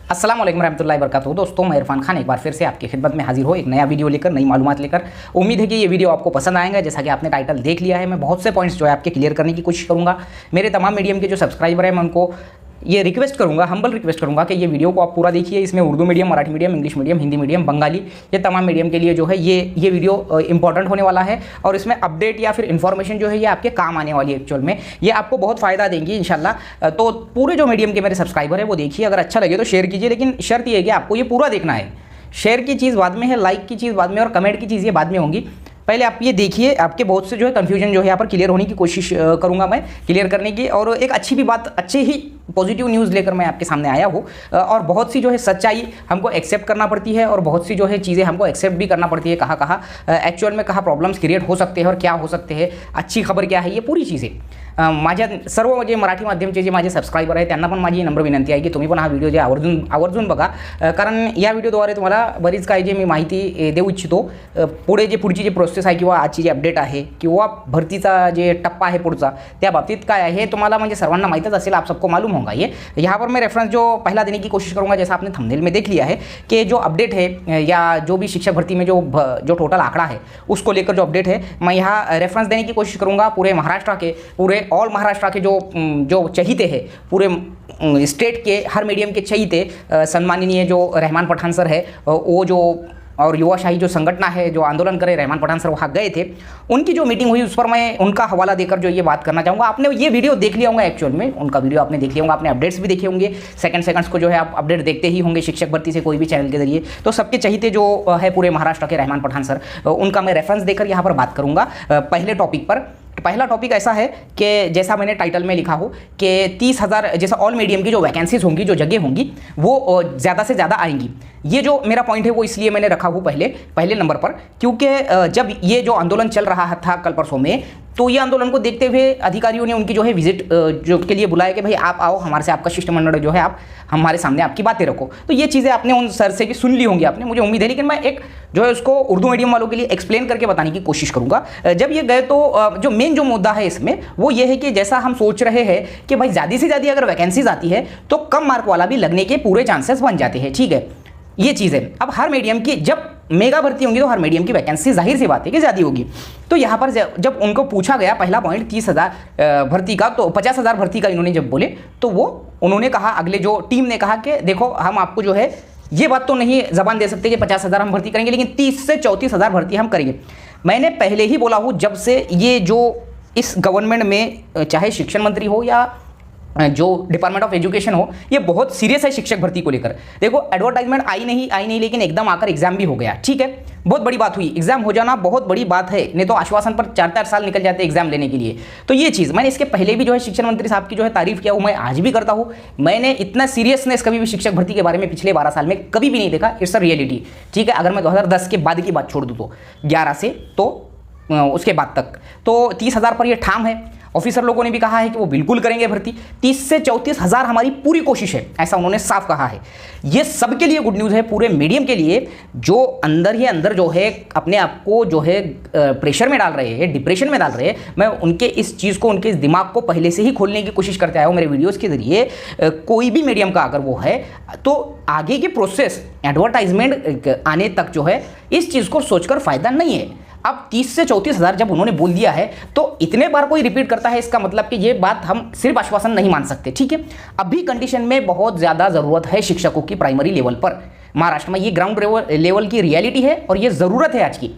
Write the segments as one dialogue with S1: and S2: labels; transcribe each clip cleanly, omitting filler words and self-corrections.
S1: अस्सलाम वालेकुम रहमतुल्लाहि वबरकातुहू। दोस्तों, मैं इरफान खान एक बार फिर से आपकी खिदमत में हाजिर हो एक नया वीडियो लेकर, नई मालूमात लेकर। उम्मीद है कि ये वीडियो आपको पसंद आएगा। जैसा कि आपने टाइटल देख लिया है, मैं बहुत से पॉइंट्स जो है आपके क्लियर करने की कोशिश करूँगा। मेरे तमाम मीडियम के जो सब्सक्राइबर हैं, मैं उनको ये रिक्वेस्ट करूंगा, हम्बल रिक्वेस्ट करूंगा कि ये वीडियो को आप पूरा देखिए। इसमें Urdu medium, Marathi medium, English medium, Hindi medium, Bengali, ये तमाम मीडियम के लिए जो है ये वीडियो इंपॉर्टेंट होने वाला है। और इसमें अपडेट या फिर इन्फॉर्मेशन जो है ये आपके काम आने वाली है। एक्चुअल में ये आपको बहुत फ़ायदा देंगी इंशाल्लाह। तो पूरे जो मीडियम के मेरे सब्सक्राइबर है वो देखिए, अगर अच्छा लगे तो शेयर कीजिए, लेकिन शर्त ये है कि आपको ये पूरा देखना है। शेयर की चीज़ बाद में है, लाइक की चीज़ बाद में, और कमेंट की चीज़ ये बाद में होंगी। पहले आप ये देखिए, आपके बहुत से जो है कन्फ्यूजन जो है यहाँ पर क्लियर होने की कोशिश करूँगा मैं, क्लियर करने की। और एक अच्छी भी बात, अच्छे ही पॉजिटिव न्यूज़ लेकर मैं आपके सामने आया हूँ। और बहुत सी जो है सच्चाई हमको एक्सेप्ट करना पड़ती है, और बहुत सी जो है चीज़ें हमको एक्सेप्ट भी करना पड़ती है। कहाँ एक्चुअल में कहाँ प्रॉब्लम्स क्रिएट हो सकते हैं और क्या हो सकते हैं, अच्छी खबर क्या है, ये पूरी चीज़ें माझ्या सर्व जे मराठी माध्यमचे जे माझे सबस्क्रायबर आहेत त्यांना पण माझी नम्र विनंती आहे की तुम्ही पण हा व्हिडिओ जे आवर्जून बघा। कारण या व्हिडिओद्वारे तुम्हाला बरीच काही जे मी माहिती देऊ इच्छितो। पुढची जी प्रोसेस आहे किंवा आजची जी अपडेट आहे किंवा भरतीचा जे टप्पा आहे पुढचा, त्या बाबतीत काय आहे हे तुम्हाला म्हणजे सर्वांना माहीतच असेल, आप सबको मालूम होगा। ये यहाँ पर मैं रेफरेंस जो पहला देने की कोशिश करूँगा, जैसा आपने थंबनेल में देख लिया है कि जो अपडेट है या जो भी शिक्षक भर्ती में जो टोटल आंकड़ा है उसको लेकर जो अपडेट है, मैं यहाँ रेफरेंस देने की कोशिश करूँगा। पूरे महाराष्ट्र के, पूरे ऑल महाराष्ट्र के जो चहीते हैं, पूरे स्टेट के हर मीडियम के चहीते, सम्माननीय जो रहमान पठान सर है, वो जो और युवाशाही जो संगठन है जो आंदोलन करे, रहमान पठान सर वहाँ गए थे, उनकी जो मीटिंग हुई उस पर मैं उनका हवाला देकर जो ये बात करना चाहूँगा। आपने ये वीडियो देख लिया होगा, एक्चुअल में उनका वीडियो आपने देख लिया होगा, आपने अपडेट्स भी देखे होंगे। सेकंड्स को जो है आप अपडेट देखते ही होंगे शिक्षक भर्ती से कोई भी चैनल के जरिए। तो सबके चहीते जो है पूरे महाराष्ट्र के रहमान पठान सर, उनका मैं रेफरेंस देकर यहाँ पर बात करूँगा पहले टॉपिक पर। पहला टॉपिक ऐसा है कि जैसा मैंने टाइटल में लिखा हो कि 30,000 जैसा ऑल मीडियम की जो वैकेंसीज होंगी, जो जगह होंगी, वो ज़्यादा से ज़्यादा आएंगी। ये जो मेरा पॉइंट है वो इसलिए मैंने रखा हूँ पहले नंबर पर, क्योंकि जब ये जो आंदोलन चल रहा था कल परसों में, तो ये आंदोलन को देखते हुए अधिकारियों ने उनकी जो है विजिट जो के लिए बुलाया कि भाई आप आओ हमारे से, आपका शिष्टमंडल जो है आप हमारे सामने आपकी बातें रखो। तो ये चीज़ें आपने उन सर से भी सुन ली होंगी आपने, मुझे उम्मीद है। लेकिन मैं एक जो है उसको उर्दू मीडियम वालों के लिए एक्सप्लेन करके बताने की कोशिश करूँगा। जब ये गए तो जो मेन जो मुद्दा है इसमें वो ये है कि जैसा हम सोच रहे हैं कि भाई ज़्यादा से ज़्यादा अगर वैकेंसीज आती है तो कम मार्क वाला भी लगने के पूरे चांसेस बन जाते हैं। ठीक है, ये चीज़ है। अब हर मीडियम की जब मेगा भर्ती होंगी तो हर मीडियम की वैकेंसी जाहिर सी बात है कि ज़्यादा होगी। तो यहाँ पर जब उनको पूछा गया पहला पॉइंट 30,000 भर्ती का, तो 50,000 भर्ती का इन्होंने जब बोले तो उन्होंने कहा, अगले जो टीम ने कहा कि देखो हम आपको जो है ये बात तो नहीं जबान दे सकते कि 50,000 हम भर्ती करेंगे, लेकिन 30 से 34,000 भर्ती हम करेंगे। मैंने पहले ही बोला हूँ, जब से ये जो इस गवर्नमेंट में चाहे शिक्षण मंत्री हो या जो डिपार्टमेंट ऑफ एजुकेशन हो, ये बहुत सीरियस है शिक्षक भर्ती को लेकर। देखो एडवर्टाइजमेंट आई नहीं, लेकिन एकदम आकर एग्जाम भी हो गया। ठीक है, बहुत बड़ी बात हुई, एग्जाम हो जाना बहुत बड़ी बात है, नहीं तो आश्वासन पर 4-4 साल निकल जाते एग्जाम लेने के लिए। तो ये चीज़ मैंने इसके पहले भी जो है शिक्षण मंत्री साहब की जो है तारीफ किया हूँ, मैं आज भी करता हूँ। मैंने इतना सीरियसनेस कभी भी शिक्षक भर्ती के बारे में पिछले 12 साल में कभी भी नहीं देखा। It's a reality. ठीक है, अगर मैं 2010 के बाद की बात छोड़ दूँ तो 11 से तो उसके बाद तक तो 30,000 पर ये ठाम है। ऑफिसर लोगों ने भी कहा है कि वो बिल्कुल करेंगे भर्ती। 30 से 34,000 हमारी पूरी कोशिश है, ऐसा उन्होंने साफ कहा है। ये सबके लिए गुड न्यूज़ है, पूरे मीडियम के लिए जो अंदर ही अंदर जो है अपने आप को जो है प्रेशर में डाल रहे हैं, डिप्रेशन में डाल रहे हैं। मैं उनके इस चीज़ को, उनके इस दिमाग को पहले से ही खोलने की कोशिश करते आया हूँ मेरे वीडियोज़ के जरिए। कोई भी मीडियम का अगर वो है तो आगे की प्रोसेस एडवर्टाइजमेंट आने तक जो है इस चीज़ को सोचकर फ़ायदा नहीं है। अब 30 से 34,000 जब उन्होंने बोल दिया है तो इतने बार कोई रिपीट करता है, इसका मतलब कि ये बात हम सिर्फ आश्वासन नहीं मान सकते। ठीक है, अभी कंडीशन में बहुत ज़्यादा ज़रूरत है शिक्षकों की प्राइमरी लेवल पर। महाराष्ट्र में ये ग्राउंड लेवल की रियलिटी है और ये ज़रूरत है आज की।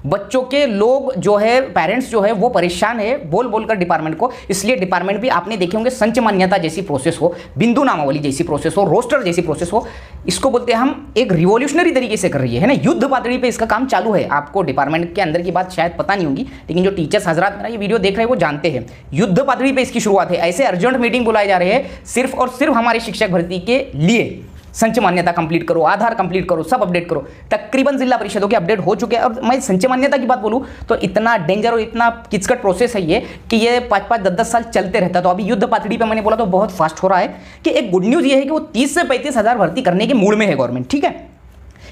S1: बच्चों के लोग जो है, पेरेंट्स जो है वो परेशान है बोल कर डिपार्टमेंट को। इसलिए डिपार्टमेंट भी आपने देखे होंगे, संच मान्यता जैसी प्रोसेस हो, बिंदु नामावली जैसी प्रोसेस हो, रोस्टर जैसी प्रोसेस हो, इसको बोलते हैं हम एक रिवॉल्यूशनरी तरीके से कर रही है ना, युद्ध पातळी पे इसका काम चालू है। आपको डिपार्टमेंट के अंदर की बात शायद पता नहीं होगी, लेकिन जो टीचर्स हजरात मेरा ये वीडियो देख रहे हैं वो जानते हैं, युद्ध पातळी पे इसकी शुरुआत है। ऐसे अर्जेंट मीटिंग बुलाए जा रहे हैं सिर्फ और सिर्फ हमारे शिक्षक भर्ती के लिए। संच मान्यता कंप्लीट करो, आधार कंप्लीट करो, सब अपडेट करो। तकरीबन जिला परिषदों के अपडेट हो चुके हैं। और मैं संचय मान्यता की बात बोलूँ तो इतना डेंजर और इतना किचकट प्रोसेस है ये कि ये 5-5, 10-10 साल चलते रहता है। तो अभी युद्ध पातळी पे मैंने बोला तो बहुत फास्ट हो रहा है कि एक गुड न्यूज़ ये है कि वो 30 से 35,000 भर्ती करने के मूड में है गवर्नमेंट। ठीक है,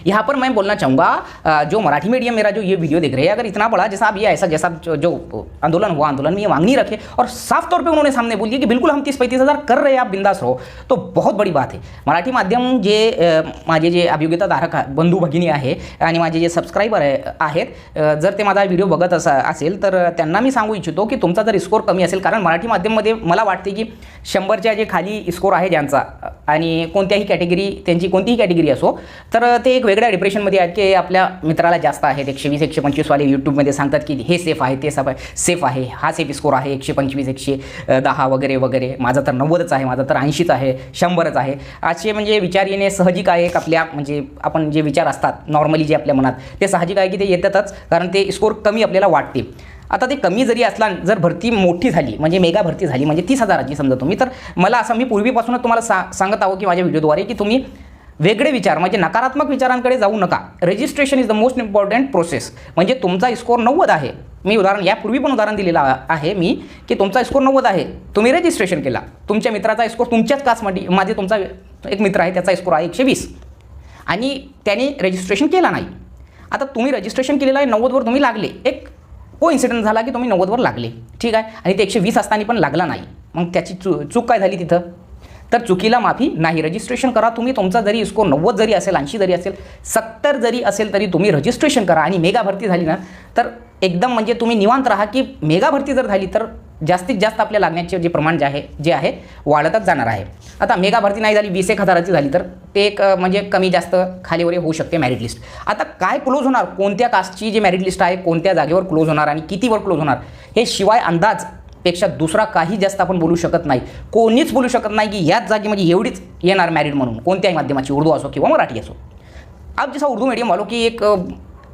S1: यहाँ पर मैं बोलना चाहूँगा जो मराठी मीडियम मेरा जो ये वीडियो देख रहे हैं, अगर इतना बड़ा जैसा अब ये ऐसा जैसा जो आंदोलन हुआ, आंदोलन में ये मांग नहीं रखे और साफ तौर पे उन्होंने सामने बोल दिया कि बिल्कुल हम 30-35 हज़ार कर रहे हैं, आप बिंदास रहो, तो बहुत बड़ी बात है। मराठी माध्यम जे माझे जे अभियोगिताधारक बंधू भगिनी आहे आणि माझे जे सबस्क्रायबर आहेत, जर ते माझा व्हिडिओ बघत असेल तर त्यांना मी सांगू इच्छितो की तुमचा जर स्कोर कमी असेल, कारण मराठी माध्यममध्ये मला वाटते की 100च्या जे खाली स्कोर आहे ज्यांचा आणि कोणत्याही कॅटेगरी त्यांची कोणतीही कॅटेगरी असो, तर ते एक वेगळ्या डिप्रेशनमध्ये आहेत की आपल्या मित्राला जास्त आहेत 120-125 वाले यूट्यूबमध्ये सांगतात की हे सेफ आहे, ते सेफ आहे, हा सेफ स्कोर आहे 125-110 वगैरे वगैरे, माझा तर 90च आहे, माझा तर 80च आहे, 100च आहे, असे म्हणजे विचार येणे साहजिक आहे. एक आपल्या म्हणजे आपण जे विचार असतात नॉर्मली जे आपल्या मनात ते साहजिक आहे की ते येतातच, कारण ते स्कोर कमी आपल्याला वाटते. आता ते कमी जरी असला, जर भरती मोठी झाली म्हणजे मेगा भरती झाली म्हणजे 30,000ची समजा तुम्ही, तर मला असं मी पूर्वीपासूनच तुम्हाला सांगत आहो की माझ्या व्हिडिओद्वारे की तुम्ही वेगळे विचार म्हणजे नकारात्मक विचारांकडे जाऊ नका. Registration is the most important process. म्हणजे तुमचा स्कोर 90 आहे, मी उदाहरण यापूर्वी पण उदाहरण दिलेलं आहे मी की तुमचा स्कोर 90 आहे, तुम्ही रजिस्ट्रेशन केला, तुमच्या मित्राचा स्कोर तुमच्याच कास्टमध्ये तुमचा एक मित्र आहे त्याचा स्कोर आहे 120 आणि त्याने रजिस्ट्रेशन केला नाही. आता तुम्ही रजिस्ट्रेशन केलेलं आहे, 90वर तुम्ही लागले, एक कोइन्सिडन्स झाला की तुम्ही 90वर लागले, ठीक आहे, आणि ते 120 असताना पण लागला नाही, मग त्याची चूक काय झाली तिथं? तर चुकीला माफी नाही. रजिस्ट्रेशन करा तुम्ही, तुमचा जरी स्कोर 90 जरी असेल, 80 जरी असेल, 70 जरी असेल तरी तुम्ही रजिस्ट्रेशन करा. आणि मेगा भरती झाली ना तर एकदम म्हणजे तुम्ही निवांत राहा की मेगा भरती जर झाली तर जास्तीत जास्त आपल्या लागण्याचे जे प्रमाण जे आहे वाढतच जाणार आहे. आता मेगा भरती नाही झाली, 20-1 हजाराची झाली तर ते एक म्हणजे कमी जास्त खालीवर होऊ शकते मेरिट लिस्ट. आता काय क्लोज होणार, कोणत्या कास्टची जी मेरिट लिस्ट आहे कोणत्या जागेवर क्लोज होणार आणि कितीवर क्लोज होणार, हे शिवाय अंदाज पेक्षा दुसरा काही जास्त आपण बोलू शकत नाही. कोणीच बोलू शकत नाही की याच जागेमध्ये एवढीच येणार मेरिट म्हणून, कोणत्याही माध्यमाची, उर्दू असो किंवा मराठी असो. अब जैसा उर्दू मीडियम वालों की एक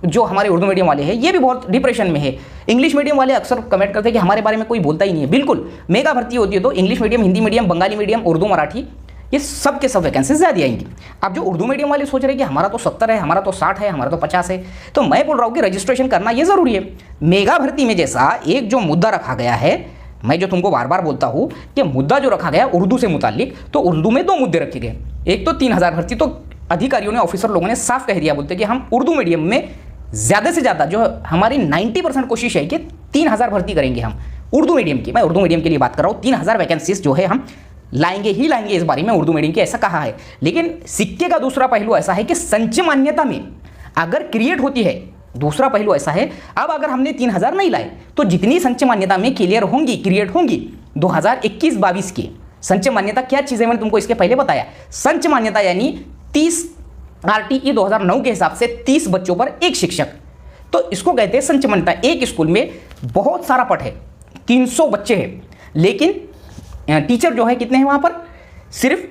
S1: जो हमारे उर्दू मीडियम वाले हैं ये भी बहुत डिप्रेशन में है. इंग्लिश मीडियम वाले अक्सर कमेंट करते हैं कि हमारे बारे में कोई बोलता ही नहीं है. बिल्कुल, मेगा भर्ती होती है तो English medium, Hindi medium, Bengali medium, Urdu, Marathi, ये सब के सब वैकेंसीज ज़्यादा आएंगी. अब जो उर्दू मीडियम वाले सोच रहे हैं कि हमारा तो 70 है, हमारा तो 60 है, हमारा तो 50 है, तो मैं बोल रहा हूँ कि रजिस्ट्रेशन करना ये ज़रूरी है. मेगा भर्ती में जैसा एक जो मुद्दा रखा गया है, मैं जो तुमको बार बार बोलता हूँ कि मुद्दा जो रखा गया उर्दू से मुतालिक, तो उर्दू में 2 मुद्दे रखे गए. एक तो 3000 भर्ती, तो अधिकारियों ने, ऑफिसर लोगों ने साफ कह दिया, बोलते कि हम उर्दू मीडियम में ज़्यादा से ज़्यादा जो हमारी 90% कोशिश है कि 3000 भर्ती करेंगे हम उर्दू मीडियम की. मैं उर्दू मीडियम के लिए बात कर रहा हूँ. 3000 वैकेंसीज जो है हम लाएंगे ही लाएंगे इस बारे में उर्दू मीडियम की, ऐसा कहा है. लेकिन सिक्के का दूसरा पहलू ऐसा है कि संचय मान्यता में अगर क्रिएट होती है, दूसरा पहलू ऐसा है, अब अगर हमने 3000 नहीं लाए तो जितनी संचय मान्यता में क्लियर होंगी, क्रिएट होंगी 2021-22 की संचय मान्यता क्या चीज़ है, मैंने तुमको इसके पहले बताया. संचय मान्यता यानी 30 RTE 2009 के हिसाब से 30 बच्चों पर एक शिक्षक, तो इसको कहते हैं संचय मान्यता. एक स्कूल में बहुत सारा पट है, 300 बच्चे हैं, लेकिन टीचर जो है कितने हैं वहाँ पर, सिर्फ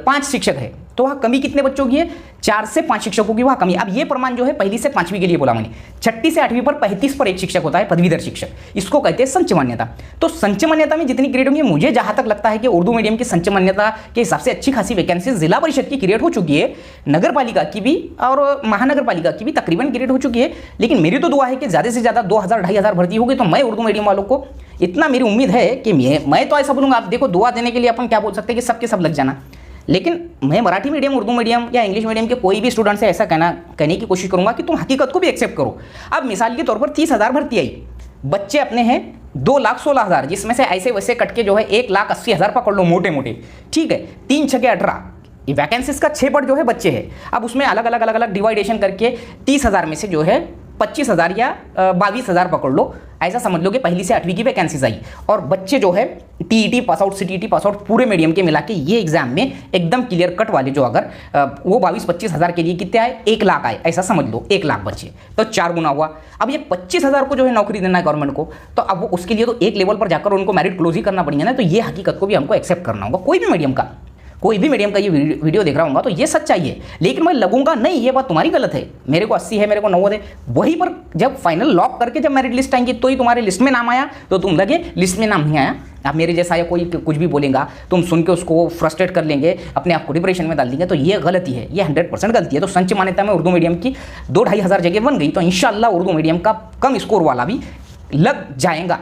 S1: 5 शिक्षक है, तो वहाँ कमी कितने बच्चों की है, 4 से 5 शिक्षकों की वहाँ कमी. अब ये प्रमाण जो है 1ली से 5वीं के लिए बोला मैंने, 6ठी से 8वीं पर 35 पर एक शिक्षक होता है, पदवीधर शिक्षक, इसको कहते हैं संचय मान्यता. तो संचय मान्यता में जितनी क्रिएट होंगी, मुझे जहाँ तक लगता है कि उर्दू मीडियम की संचय मान्यता के हिसाब से अच्छी खासी वैकेंसी जिला परिषद की क्रिएट हो चुकी है, नगर पालिका की भी और महानगर पालिका की भी तकरीबन क्रिएट हो चुकी है. लेकिन मेरी तो दुआ है कि ज़्यादा से ज़्यादा 2000-2500 भर्ती होगी. तो मैं उर्दू मीडियम वालों को इतना मेरी उम्मीद है कि मैं तो ऐसा बोलूँगा, आप देखो दुआ देने के लिए अपन क्या बोल सकते हैं कि सबके सब लग जाना. लेकिन मैं मराठी मीडियम, उर्दू मीडियम या इंग्लिश मीडियम के कोई भी स्टूडेंट से ऐसा कहने की कोशिश करूंगा कि तुम हकीकत को भी एक्सेप्ट करो. अब मिसाल के तौर पर 30,000 भर्ती आई, बच्चे अपने हैं 2,16,000, जिसमें से ऐसे वैसे कट के जो है 1,80,000 पकड़ लो मोटे मोटे, ठीक है. 3 × 18 वैकेंसीज का 6 पट जो है बच्चे हैं. अब उसमें अलग अलग डिवाइडेशन करके 30,000 में से जो है 25,000 या 22,000 पकड़ लो, ऐसा समझ लो कि 1ली से 8वीं की वैकेंसीज आई. और बच्चे जो है TET pass out, CTET pass out, पूरे मीडियम के मिला के ये एग्जाम में एकदम क्लियर कट वाले जो अगर वो 22-25 हज़ार के लिए कितने आए, 1 लाख आए, ऐसा समझ लो. 1 लाख बच्चे, तो 4 गुना हुआ. अब ये 25,000 को जो है नौकरी देना है गवर्नमेंट को, तो अब वो उसके लिए तो एक लेवल पर जाकर उनको मेरिट क्लोज ही करना पड़ेगा ना. तो ये हकीकत को भी हमको एक्सेप्ट करना होगा. कोई भी मीडियम का ये वीडियो देख रहा हूँ तो ये सच्चाई है. लेकिन मैं लगूंगा नहीं, ये बात तुम्हारी गलत है, मेरे को 80 है, मेरे को 90 है, वहीं पर जब फाइनल लॉक करके जब मेरिट लिस्ट आएंगी तो ही तुम्हारे लिस्ट में नाम आया, तो तुम लगे लिस्ट में नाम नहीं आया. आप मेरे जैसा या कोई कुछ भी बोलेगा, तुम सुन के उसको फ्रस्ट्रेट कर लेंगे, अपने आप को डिप्रेशन में डाल देंगे, तो ये गलती है, ये 100% गलती है. तो संचय मान्यता में उर्दू मीडियम की 2-2,500 जगह बन गई, तो इंशाल्लाह उर्दू मीडियम का कम स्कोर वाला भी लग जाएगा.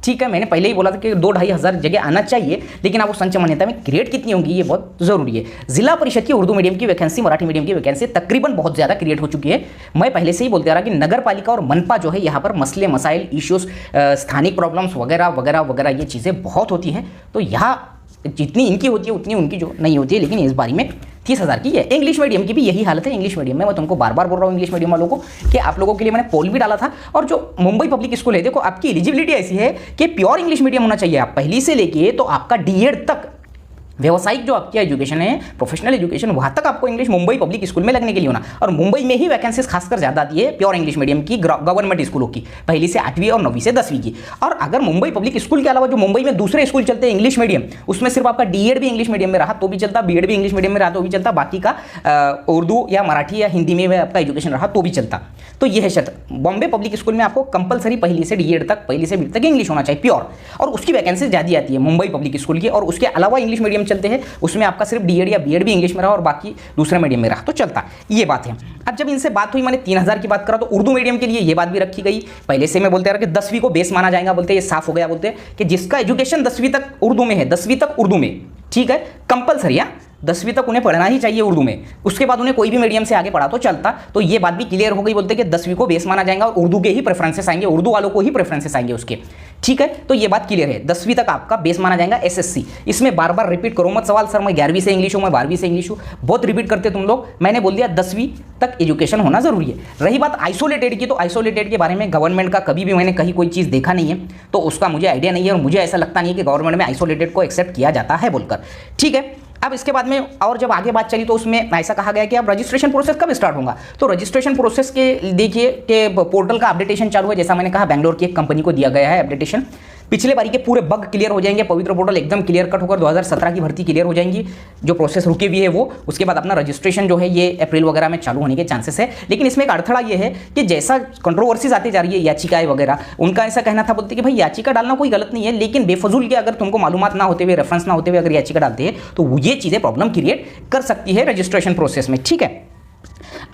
S1: ठीक है, मैंने पहले ही बोला था कि 2-2,500 जगह आना चाहिए, लेकिन आप वो संचय मान्यता में क्रिएट कितनी होंगी ये बहुत जरूरी है। जिला परिषद की उर्दू मीडियम की वैकेंसी, मराठी मीडियम की वैकेंसी तकरीबन बहुत ज़्यादा क्रिएट हो चुकी है। मैं पहले से ही बोलते आ रहा कि नगर पालिका और मनपा जो है यहाँ पर मसले मसाइल इश्यूज, स्थानिक प्रॉब्लम्स वगैरह वगैरह वगैरह ये चीज़ें बहुत होती है। तो यहाँ जितनी इनकी होती है उतनी उनकी जो नहीं होती है, लेकिन इस बारी में 30,000 की है। इंग्लिश मीडियम की भी यही हालत है। इंग्लिश मीडियम में मैं तुमको बार बार बोल रहा हूँ इंग्लिश मीडियम वालों को कि आप लोगों के लिए मैंने पोल भी डाला था। और जो मुंबई पब्लिक स्कूल है, देखो आपकी एलिजिबिलिटी ऐसी है कि प्योर इंग्लिश मीडियम होना चाहिए। आप पहली से लेके तो आपका डीएड तक व्यावसायिक जो आपकी एजुकेशन है, प्रोफेशनल एजुकेशन, वहाँ तक आपको इंग्लिश मुंबई पब्लिक स्कूल में लगने के लिए होना। और मुंबई में ही वैकेंसीज खासकर ज़्यादा आती है प्योर इंग्लिश मीडियम की, गवर्नमेंट स्कूलों की, पहली से 8वीं और 9वीं से 10वीं की। और अगर मुंबई पब्लिक स्कूल के अलावा जो मुंबई में दूसरे स्कूल चलते हैं इंग्लिश मीडियम, उसमें सिर्फ आपका डीएड भी इंग्लिश मीडियम में रहा तो भी चलता, बीएड भी इंग्लिश मीडियम में रहा तो भी चलता, बाकी का उर्दू या मराठी या हिंदी में आपका एजुकेशन रहा तो भी चलता। तो यह है शर्त। बॉम्बे पब्लिक स्कूल में आपको कंपलसरी पहली से डीएड तक, पहली से बीएड तक इंग्लिश होना चाहिए प्योर, और उसकी वैकेंसी ज़्यादा आती है मुंबई पब्लिक स्कूल की। और उसके अलावा इंग्लिश मीडियम चलते हैं, उसमें आपका सिर्फ डीएड या बीएड भी इंग्लिश में रहा और बाकी दूसरे मीडियम में रहा तो चलता। ये बात है। अब जब इनसे बात हुई, मैंने 3,000 की बात करा, तो उर्दू मीडियम के लिए ये बात भी रखी गई। पहले से मैं बोलते आ रहा कि 10वीं को बेस माना जाएगा, बोलते ये साफ हो गया, बोलते कि जिसका एजुकेशन 10वीं तक उर्दू में है, 10वीं तक उर्दू में, ठीक है, कंपलसरी है, 10वीं तक उन्हें पढ़ना ही चाहिए उर्दू में, उसके बाद उन्हें कोई भी मीडियम से आगे पढ़ा तो चलता। तो ये बात भी क्लियर हो गई, बोलते कि 10वीं को बेस माना जाएगा और उर्दू के ही प्रेफरेंसेस आएंगे, उर्दू वालों को ही प्रेफरेंसेस आएंगे उसके, ठीक है। तो ये बात क्लियर है, 10वीं तक आपका बेस माना जाएगा एसएससी। इसमें बार बार रिपीट करो मत सवाल, सर मैं 11वीं से इंग्लिश हूँ, मैं 12वीं से इंग्लिश हूँ, बहुत रिपीट करते तुम लोग। मैंने बोल दिया 10वीं तक एजुकेशन होना जरूरी है। रही बात आइसोलेटेड की, तो आइसोलेटेड के बारे में गवर्नमेंट का कभी भी मैंने कहीं कोई चीज़ देखा नहीं है, तो उसका मुझे आइडिया नहीं है और मुझे ऐसा लगता नहीं है कि गवर्नमेंट में आइसोलेटेड को एक्सेप्ट किया जाता है बोलकर, ठीक है। अब इसके बाद में और जब आगे बात चली तो उसमें ऐसा कहा गया कि अब रजिस्ट्रेशन प्रोसेस कब स्टार्ट होगा। तो रजिस्ट्रेशन प्रोसेस के देखिए कि पोर्टल का अपडेटेशन चालू है, जैसा मैंने कहा बेंगलोर की एक कंपनी को दिया गया है अपडेटेशन। पिछले बारी के पूरे बग क्लियर हो जाएंगे, पवित्र पोर्टल एकदम क्लियर कट होकर 2017 की भर्ती क्लियर हो जाएंगी, जो प्रोसेस रुकी हुई है वो। उसके बाद अपना रजिस्ट्रेशन जो है ये अप्रैल वगैरह में चालू होने के चांसेस है। लेकिन इसमें एक अड़थड़ा ये है कि जैसा कंट्रोवर्सीज आती जा रही है, याचिकाएं वगैरह, उनका ऐसा कहना था, बोलते कि भाई याचिका डालना कोई गलत नहीं है, लेकिन बेफजूल के अगर तुमको मालूमात ना होते हुए, रेफरेंस ना होते हुए अगर याचिका डालते हैं तो ये चीज़ें प्रॉब्लम क्रिएट कर सकती है रजिस्ट्रेशन प्रोसेस में, ठीक है।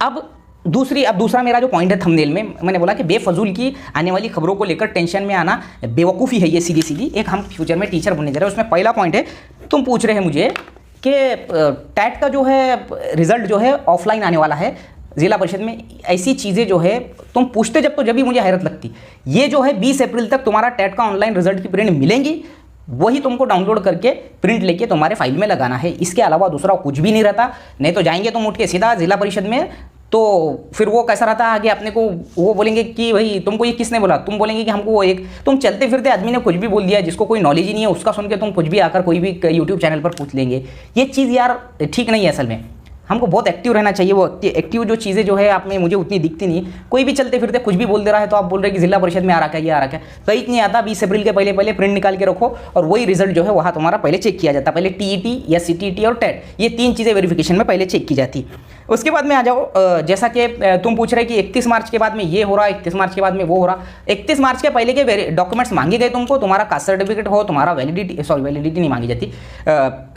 S1: अब दूसरा मेरा जो पॉइंट है थंबनेल में, मैंने बोला कि बेफजूल की आने वाली खबरों को लेकर टेंशन में आना बेवकूफ़ी है, ये सीधी सीधी। एक हम फ्यूचर में टीचर बनने जा रहे हैं, उसमें पहला पॉइंट है, तुम पूछ रहे हैं मुझे कि टैट का जो है रिजल्ट जो है ऑफलाइन आने वाला है जिला परिषद में। ऐसी चीज़ें जो है तुम पूछते जब, तो जब भी मुझे हैरत लगती। ये जो है 20 अप्रैल तक तुम्हारा टैट का ऑनलाइन रिजल्ट की प्रिंट मिलेंगी, वही तुमको डाउनलोड करके प्रिंट लेके तुम्हारे फाइल में लगाना है। इसके अलावा दूसरा कुछ भी नहीं रहता। नहीं तो जाएंगे तुम उठ के सीधा जिला परिषद में, तो फिर वो कैसा रहता है, आगे अपने को वो बोलेंगे कि भाई तुमको ये किसने बोला, तुम बोलेंगे कि हमको वो एक, तुम चलते फिरते आदमी ने कुछ भी बोल दिया जिसको कोई नॉलेज ही नहीं है, उसका सुन के तुम कुछ भी आकर कोई भी यूट्यूब चैनल पर पूछ लेंगे। ये चीज़ यार ठीक नहीं है। असल में हमको बहुत एक्टिव रहना चाहिए। वो एक्टिव जो चीज़ें जो है आप में मुझे उतनी दिखती नहीं। कोई भी चलते फिरते कुछ भी बोल दे रहा है तो आप बोल रहे हैं कि जिला परिषद में आ रहा है, ये आ रहा है, कहीं नहीं आता। 20 अप्रैल के पहले प्रिंट निकाल के रखो और वही रिजल्ट जो है वहाँ तुम्हारा पहले चेक किया जाता है। पहले टीईटी या सीटीईटी और टेट, ये 3 चीज़ें वेरिफिकेशन में पहले चेक की जाती। उसके बाद में आ जाओ, जैसा कि तुम पूछ रहे कि 31 मार्च के बाद में ये हो रहा, 31 मार्च के बाद में वो हो रहा। 31 मार्च के पहले के डॉक्यूमेंट्स मांगे गए तुमको, तुम्हारा कास्ट सर्टिफिकेट हो, तुम्हारा वैलिडिटी नहीं मांगी जाती,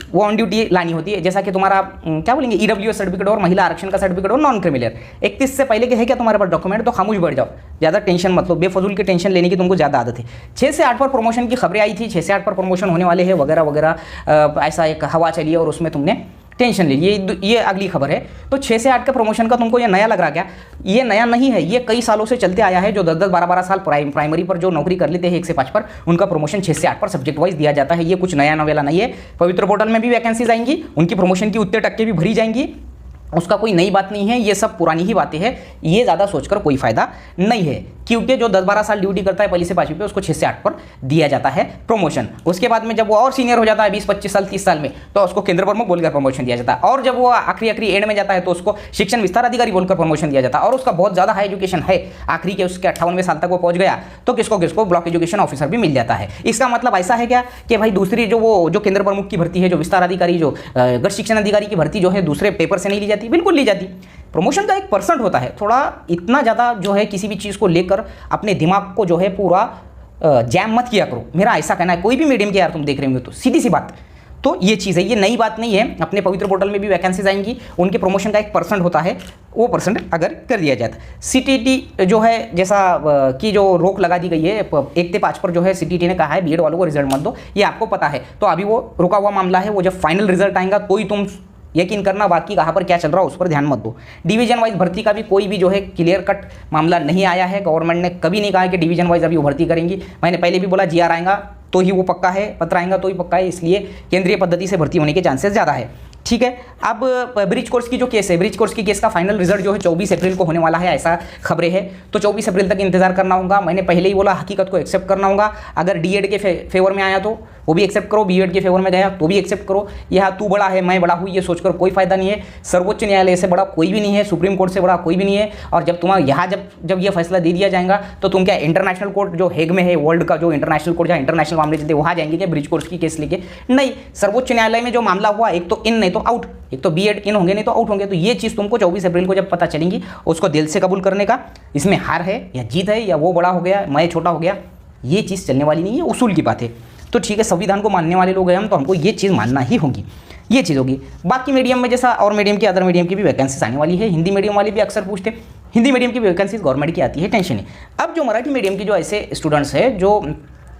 S1: वो ऑन ड्यूटी लानी होती है। जैसा कि तुम्हारा क्या बोलेंगे ईडब्ल्यूएस सर्टिफिकेट और महिला आरक्षण का सर्टिफिकेट और नॉन क्रिमिनल। 31 से पहले के है क्या तुम्हारे पास डॉक्यूमेंट, तो खामोश बैठ जाओ, ज़्यादा टेंशन मत लो। बेफजूल की टेंशन लेने की तुमको ज़्यादा आदत है। 6 से 8 पर प्रमोशन की खबरें आई थी, 6 से 8 पर प्रमोशन होने वाले हैं वगैरह वगैरह, ऐसा एक हवा चली और उसमें तुमने टेंशन ले ली। ये अगली खबर है। तो 6 से 8 का प्रमोशन का तुमको ये नया लग रहा क्या? ये नया नहीं है, ये कई सालों से चलते आया है। जो 10-10, 12-12 साल प्राइमरी पर जो नौकरी कर लेते हैं 1 से 5 पर, उनका प्रमोशन 6 से 8 पर सब्जेक्ट वाइज दिया जाता है। ये कुछ नया नवेला नहीं है। पवित्र पोर्टल में भी वैकेंसीज आएंगी, उनकी प्रमोशन की उतने टक्के भी भरी जाएंगी, उसका कोई नई बात नहीं है। ये सब पुरानी ही बातें हैं, ये ज़्यादा सोचकर कोई फायदा नहीं है, क्योंकि जो 10-12 साल ड्यूटी करता है पहली से 5वीं पे, उसको 6 से 8 पर दिया जाता है प्रमोशन। उसके बाद में जब वो और सीनियर हो जाता है 20-25 साल 30 साल में, तो उसको केंद्र प्रमुख बोलकर प्रमोशन दिया जाता है। और जब वो आखिरी एंड में जाता है तो उसको शिक्षण विस्तार अधिकारी बोलकर प्रमोशन दिया जाता है। और उसका बहुत ज़्यादा हाई एजुकेशन है, आखिरी के उसके 58वें साल तक वो पहुंच गया तो किसको ब्लॉक एजुकेशन ऑफिसर भी मिल जाता है। इसका मतलब ऐसा है क्या कि भाई दूसरी जो केंद्र प्रमुख की भर्ती है, जो विस्तार अधिकारी, जो गृह शिक्षण अधिकारी की भर्ती जो है दूसरे पेपर से नहीं ली जाती? बिल्कुल ली जाती। प्रमोशन का 1% होता है। थोड़ा इतना ज़्यादा जो है किसी भी चीज़ को लेकर अपने दिमाग को जो है पूरा जैम मत किया करो, मेरा ऐसा कहना है। कोई भी मीडियम के यार तुम देख रहे हो तो सीधी सी बात, तो ये चीज़ है, ये नई बात नहीं है, अपने पवित्र पोर्टल में भी वैकेंसीज आएंगी, उनके प्रमोशन का एक % होता है, वो % अगर कर दिया जाता। CTT जो है जैसा कि जो रोक लगा दी गई है 1 से 5 पर जो है CTT ने कहा है बीएड वालों को रिजल्ट मत दो, ये आपको पता है। तो अभी वो रुका हुआ मामला है, वो जब फाइनल रिजल्ट आएगा तो ही तुम यकीन करना, बाकी कहाँ पर क्या चल रहा है उस पर ध्यान मत दो। डिवीजन वाइज भर्ती का भी कोई भी जो है क्लियर कट मामला नहीं आया है, गवर्नमेंट ने कभी नहीं कहा कि डिवीजन वाइज अभी वो भर्ती करेंगी। मैंने पहले भी बोला GR आएगा तो ही वो पक्का है, पत्र आएगा तो ही पक्का है, इसलिए केंद्रीय पद्धति से भर्ती होने के चांसेस ज़्यादा है। ठीक है, अब ब्रिज कोर्स की जो केस है, ब्रिज कोर्स की केस का फाइनल रिजल्ट जो है 24 अप्रैल को होने वाला है, ऐसा खबरें हैं। तो 24 अप्रैल तक इंतजार करना होगा। मैंने पहले ही बोला हकीकत को एक्सेप्ट करना होगा। अगर डीएड के फेवर में आया तो वो भी एक्सेप्ट करो, बीएड के फेवर में गया तो भी एक्सेप्ट करो। यह तू बड़ा है मैं बड़ा हूँ ये सोचकर कोई फायदा नहीं है। सर्वोच्च न्यायालय से बड़ा कोई भी नहीं है, सुप्रीम कोर्ट से बड़ा कोई भी नहीं है। और जब तुम्हारा यहाँ जब ये फैसला दे दिया जाएगा तो तुम क्या इंटरनेशनल कोर्ट जो हेग में है, वर्ल्ड का जो इंटरनेशनल कोर्ट जहाँ इंटरनेशनल मामले चलते वहाँ जाएंगे क्या ब्रिज कोर्स की केस लेके? नहीं, सर्वोच्च न्यायालय में जो मामला हुआ एक तो इन नहीं तो आउट, एक तो बीएड इन होंगे नहीं तो आउट होंगे। तो ये चीज़ तुमको 24 अप्रैल को जब पता चलेंगी उसको दिल से कबूल करने का, इसमें हार है या जीत है या वो बड़ा हो गया मैं छोटा हो गया, ये चीज़ चलने वाली नहीं है, उसूल की बात है। तो ठीक है, संविधान को मानने वाले लोग हैं हम, तो हमको ये चीज़ मानना ही होगी, ये चीज़ होगी। बाकी मीडियम में जैसा और मीडियम की अदर मीडियम की भी वैकेंसीज आने वाली है। हिंदी मीडियम वाले भी अक्सर पूछते, हिंदी मीडियम की वैकेंसीज गवर्नमेंट की आती है, टेंशन है। अब जो मराठी मीडियम की जो ऐसे स्टूडेंट्स है जो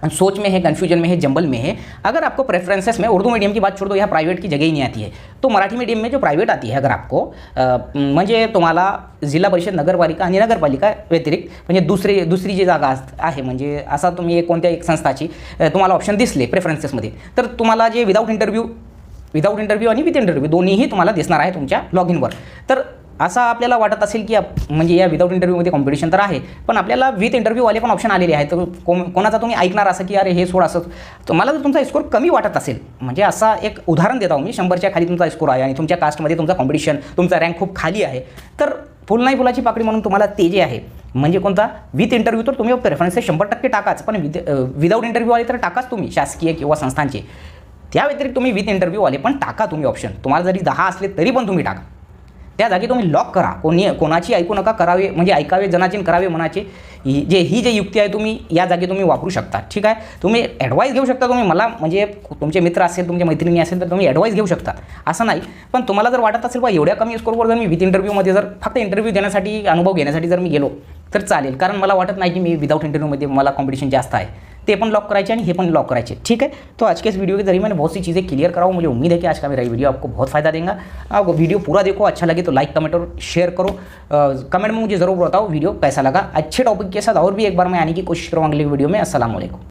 S1: सोच में है, कन्फ्यूजन में है, जंबल में है, अगर आपको प्रेफरेंसेस में उर्दू मीडियम की बात छोड़ दो, यहाँ प्राइवेट की जगह ही नहीं आती है, तो मराठी मीडियम में जो प्राइवेट आती है अगर आपको म्हणजे तुम्हाला जिल्हा परिषद नगरपालिका आणि नगरपालिका व्यतिरिक्त म्हणजे दुसरी जी जागा आहे, म्हणजे असा तुम्ही कोणत्या एक संस्थाची तुम्हाला ऑप्शन दिसले प्रेफरन्सेसमध्ये, तर तुम्हाला जे विदाऊट इंटरव्ह्यू आणि विथ इंटरव्ह्यू दोन्हीही तुम्हाला दिसणार आहे तुमच्या लॉग इनवर। तर असा आपल्याला वाटत असेल की म्हणजे या विदाऊट इंटरव्ह्यूमध्ये कॉम्पिटिशन तर आहे, पण आपल्याला विथ इंटरव्ह्यूवाले पण ऑप्शन आलेले आहेत। तर कोणाचा तुम्ही ऐकणार असं की अरे हे सोड असं, तुम्हाला जर तुमचा स्कोर कमी वाटत असेल, म्हणजे असा एक उदाहरण देता मी, 100च्या खाली तुमचा स्कोर आहे आणि तुमच्या कास्टमध्ये तुमचा कॉम्पिटिशन, तुमचा रँक खूप खाली आहे, तर फुल नाही फुलाची पाकळी म्हणून तुम्हाला ते जे आहे म्हणजे कोणता विथ इंटरव्ह्यू, तर तुम्ही प्रेफरन्सेस 100% टाकाच, पण विदाऊट इंटरव्ह्यूवाले तर टाकाच तुम्ही शासकीय किंवा संस्थांचे। त्या व्यतिरिक्त तुम्ही विथ इंटरव्ह्यूवाले पण टाका तुम्ही ऑप्शन, तुम्हाला जरी 10 असले तरी पण तुम्ही टाका। त्या जागी तुम्ही लॉक करा, कोणाची ऐकू नका, करावे म्हणजे ऐकावे जनाचे करावे मनाचे, ही जे युक्ती आहे तुम्ही या जागी तुम्ही वापरू शकता। ठीक आहे, तुम्ही ॲडवाईस घेऊ शकता, तुम्ही मला म्हणजे तुमचे मित्र असेल, तुमच्या मैत्रिणी असेल तर तुम्ही ॲडवाईस घेऊ शकता, असं नाही। पण तुम्हाला जर वाटत असेल बा एवढ्या कमी स्कोरवर जर मी विथ इंटरव्ह्यूमध्ये जर फक्त इंटरव्ह्यू देण्यासाठी अनुभव घेण्यासाठी जर मी गेलो तर चालेल, कारण मला वाटत नाही की मी विदाउट इंटरव्यूमध्ये मला कॉम्पिटिशन जास्त आहे, ते पण लॉक करायचे आणि हे पण लॉक करायचे। ठीक है, तो आज के इस वीडियो के जरिए मैंने बहुत सी चीज़ें क्लियर कराऊँ। मुझे उम्मीद है कि आज का मेरा वीडियो आपको बहुत फ़ायदा देगा। आप वीडियो पूरा देखो, अच्छा लगे तो लाइक कमेंट और शेयर करो। कमेंट में मुझे ज़रूर बताओ वीडियो कैसा लगा। अच्छे टॉपिक के साथ और भी एक बार मैं आने की कोशिश करूँगा अगले वीडियो में। अस्सलाम वालेकुम।